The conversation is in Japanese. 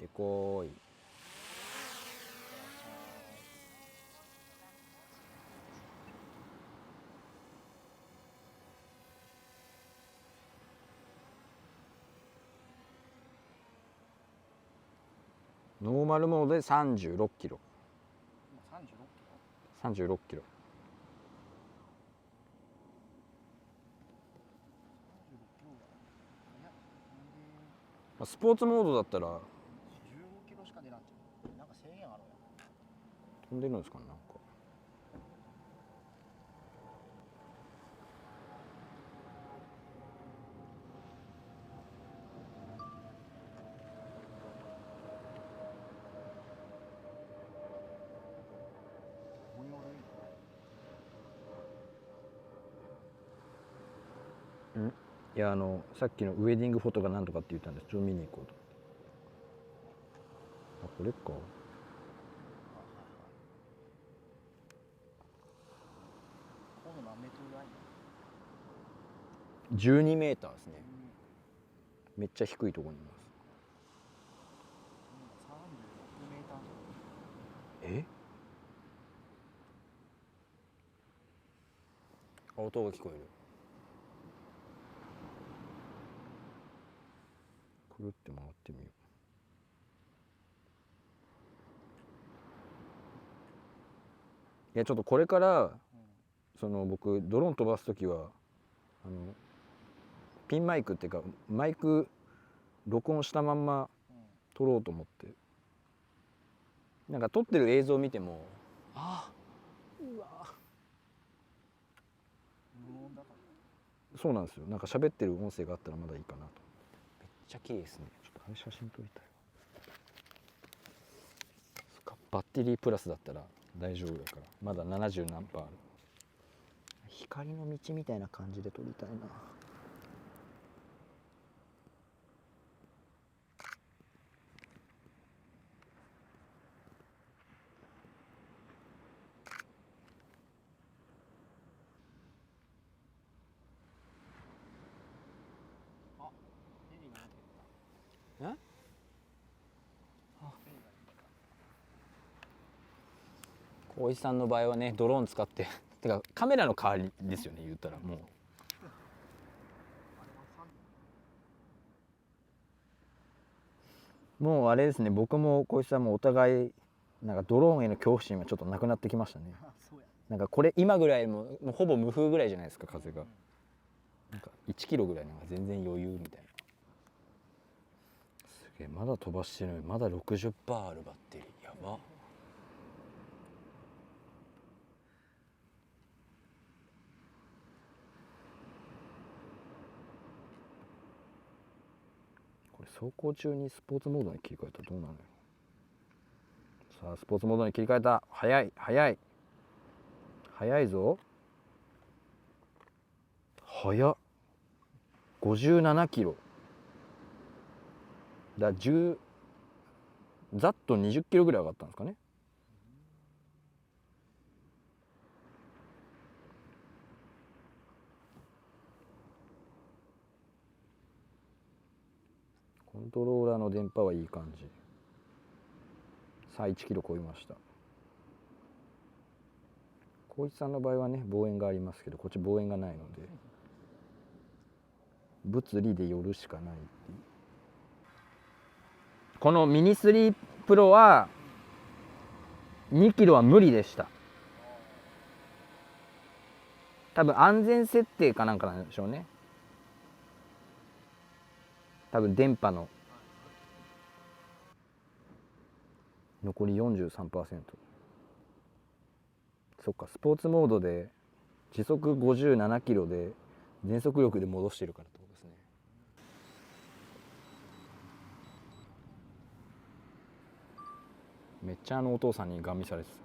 でこい。ノーマルモードで36キロ。36キロ。36キロ。スポーツモードだったら15キロしか出なくて、なんか制限あるやん。飛んでるんですかね、なんか。いやさっきのウェディングフォトがなんとかって言ったんです。ちょっと見に行こうと。あ、これか。高度何メートルぐらい12メーターですね。めっちゃ低いところにいます。36メーターとか。え？音が聞こえる。くるって回ってみよう。いやちょっとこれから、その僕ドローン飛ばす時はピンマイクっていうかマイク録音したまんま撮ろうと思って、なんか撮ってる映像を見ても、ああ、うわ、無音だから。そうなんですよ。なんか喋ってる音声があったらまだいいかなと。めっちゃ綺麗ですね。ちょっとあれ写真撮りたいわ。そっか、バッテリープラスだったら大丈夫だから、まだ70何パーある。光の道みたいな感じで撮りたいな。あ、ヘリが出てえ？た。光一さんの場合はね、ドローン使っててかカメラの代わりですよね、言ったら。もうあれですね、僕も光一さんもお互いなんかドローンへの恐怖心はちょっとなくなってきましたね。そうや。なんかこれ今ぐらいもうほぼ無風ぐらいじゃないですか、風が。なんか1キロぐらいなんか全然余裕みたいな。すげえ、まだ飛ばしてるのにまだ60%あるバッテリー。やば。これ走行中にスポーツモードに切り替えたらどうなるのよ。さあスポーツモードに切り替えた。速い速い速いぞ。速っ。57キロだ。10ざっと20キロぐらい上がったんですかね。コントローラーの電波はいい感じ。さあ1キロ超えました。光一さんの場合はね、望遠がありますけど、こっち望遠がないので物理で寄るしかないっていう。このミニ3プロは2キロは無理でした。多分安全設定かなんかなんでしょうね。多分電波の残り 43%。 そっか、スポーツモードで時速57キロで全速力で戻してるからってことですね。めっちゃお父さんにガン見されてた。